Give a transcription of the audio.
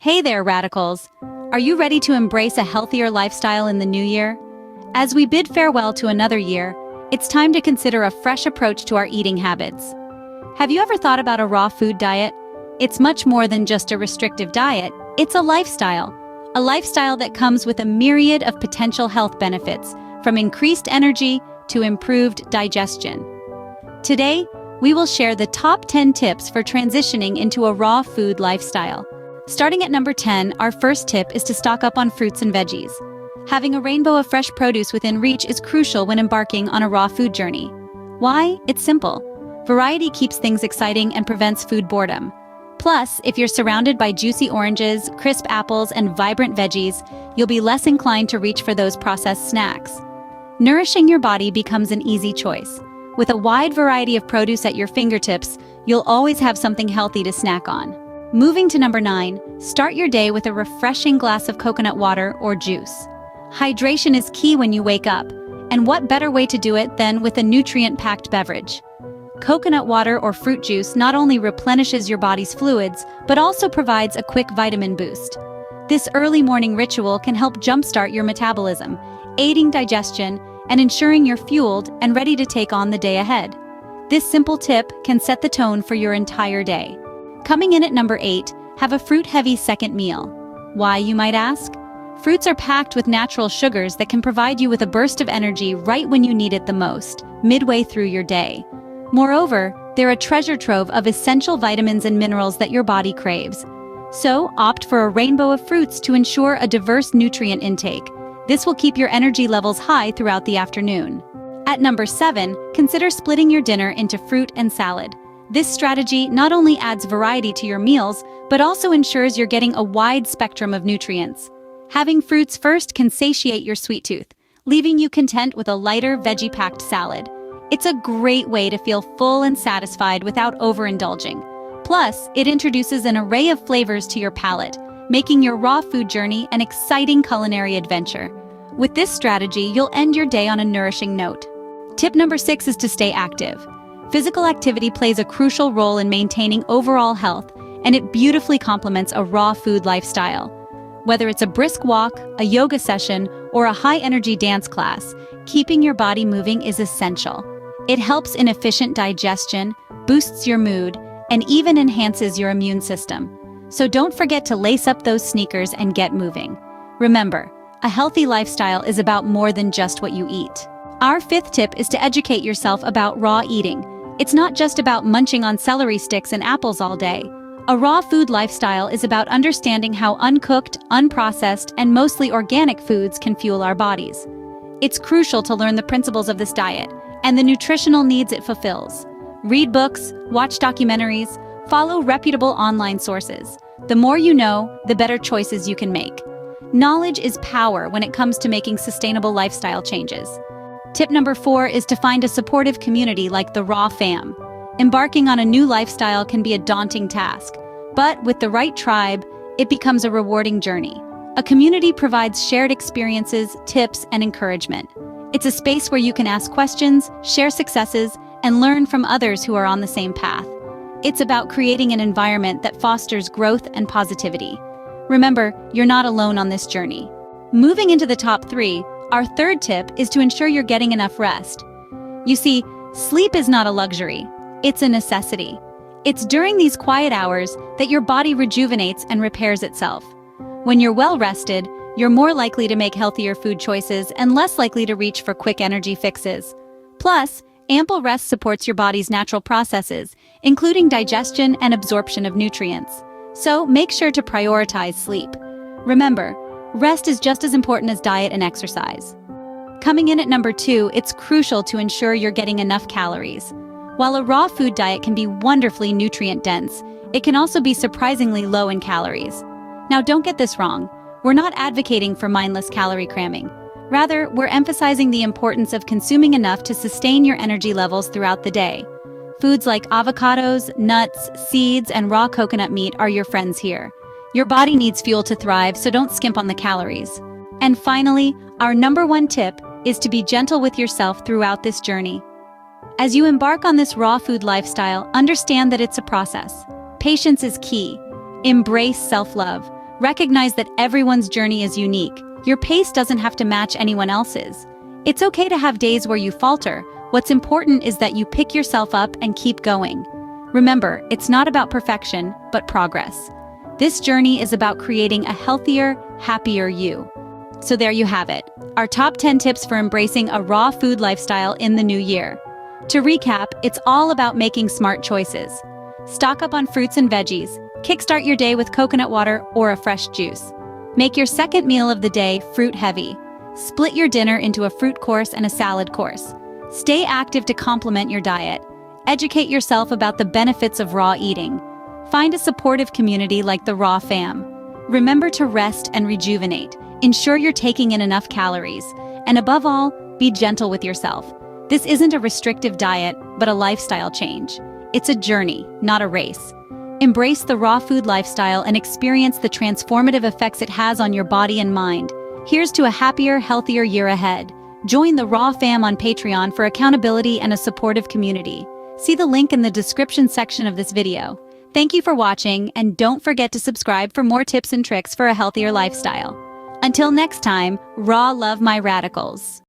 Hey there, radicals! Are you ready to embrace a healthier lifestyle in the new year? As we bid farewell to another year, it's time to consider a fresh approach to our eating habits. Have you ever thought about a raw food diet? It's much more than just a restrictive diet, it's a lifestyle. A lifestyle that comes with a myriad of potential health benefits, from increased energy to improved digestion. Today, we will share the top 10 tips for transitioning into a raw food lifestyle. Starting at number 10, our first tip is to stock up on fruits and veggies. Having a rainbow of fresh produce within reach is crucial when embarking on a raw food journey. Why? It's simple. Variety keeps things exciting and prevents food boredom. Plus, if you're surrounded by juicy oranges, crisp apples, and vibrant veggies, you'll be less inclined to reach for those processed snacks. Nourishing your body becomes an easy choice. With a wide variety of produce at your fingertips, you'll always have something healthy to snack on. Moving to number 9, start your day with a refreshing glass of coconut water or juice. Hydration is key when you wake up, and what better way to do it than with a nutrient-packed beverage? Coconut water or fruit juice not only replenishes your body's fluids, but also provides a quick vitamin boost. This early morning ritual can help jumpstart your metabolism, aiding digestion and ensuring you're fueled and ready to take on the day ahead. This simple tip can set the tone for your entire day. Coming in at number 8, have a fruit-heavy second meal. Why, you might ask? Fruits are packed with natural sugars that can provide you with a burst of energy right when you need it the most, midway through your day. Moreover, they're a treasure trove of essential vitamins and minerals that your body craves. So, opt for a rainbow of fruits to ensure a diverse nutrient intake. This will keep your energy levels high throughout the afternoon. At number 7, consider splitting your dinner into fruit and salad. This strategy not only adds variety to your meals, but also ensures you're getting a wide spectrum of nutrients. Having fruits first can satiate your sweet tooth, leaving you content with a lighter, veggie-packed salad. It's a great way to feel full and satisfied without overindulging. Plus, it introduces an array of flavors to your palate, making your raw food journey an exciting culinary adventure. With this strategy, you'll end your day on a nourishing note. Tip number 6 is to stay active. Physical activity plays a crucial role in maintaining overall health, and it beautifully complements a raw food lifestyle. Whether it's a brisk walk, a yoga session, or a high-energy dance class, keeping your body moving is essential. It helps in efficient digestion, boosts your mood, and even enhances your immune system. So don't forget to lace up those sneakers and get moving. Remember, a healthy lifestyle is about more than just what you eat. Our 5th tip is to educate yourself about raw eating. It's not just about munching on celery sticks and apples all day. A raw food lifestyle is about understanding how uncooked, unprocessed, and mostly organic foods can fuel our bodies. It's crucial to learn the principles of this diet and the nutritional needs it fulfills. Read books, watch documentaries, follow reputable online sources. The more you know, the better choices you can make. Knowledge is power when it comes to making sustainable lifestyle changes. Tip number 4 is to find a supportive community like the Raw Fam. Embarking on a new lifestyle can be a daunting task, but with the right tribe, it becomes a rewarding journey. A community provides shared experiences, tips, and encouragement. It's a space where you can ask questions, share successes, and learn from others who are on the same path. It's about creating an environment that fosters growth and positivity. Remember, you're not alone on this journey. Moving into the top 3, our 3rd tip is to ensure you're getting enough rest. You see, sleep is not a luxury, it's a necessity. It's during these quiet hours that your body rejuvenates and repairs itself. When you're well rested, you're more likely to make healthier food choices and less likely to reach for quick energy fixes. Plus, ample rest supports your body's natural processes, including digestion and absorption of nutrients. So make sure to prioritize sleep. Remember, rest is just as important as diet and exercise. Coming in at number 2, it's crucial to ensure you're getting enough calories. While a raw food diet can be wonderfully nutrient-dense, it can also be surprisingly low in calories. Now, don't get this wrong. We're not advocating for mindless calorie cramming. Rather, we're emphasizing the importance of consuming enough to sustain your energy levels throughout the day. Foods like avocados, nuts, seeds, and raw coconut meat are your friends here. Your body needs fuel to thrive, so don't skimp on the calories. And finally, our number 1 tip is to be gentle with yourself throughout this journey. As you embark on this raw food lifestyle, understand that it's a process. Patience is key. Embrace self-love. Recognize that everyone's journey is unique. Your pace doesn't have to match anyone else's. It's okay to have days where you falter. What's important is that you pick yourself up and keep going. Remember, it's not about perfection, but progress. This journey is about creating a healthier, happier you. So there you have it, our top 10 tips for embracing a raw food lifestyle in the new year. To recap, it's all about making smart choices. Stock up on fruits and veggies, kickstart your day with coconut water or a fresh juice. Make your second meal of the day fruit-heavy. Split your dinner into a fruit course and a salad course. Stay active to complement your diet. Educate yourself about the benefits of raw eating. Find a supportive community like the Raw Fam. Remember to rest and rejuvenate. Ensure you're taking in enough calories. And above all, be gentle with yourself. This isn't a restrictive diet, but a lifestyle change. It's a journey, not a race. Embrace the raw food lifestyle and experience the transformative effects it has on your body and mind. Here's to a happier, healthier year ahead. Join the Raw Fam on Patreon for accountability and a supportive community. See the link in the description section of this video. Thank you for watching, and don't forget to subscribe for more tips and tricks for a healthier lifestyle. Until next time, raw love my radicals.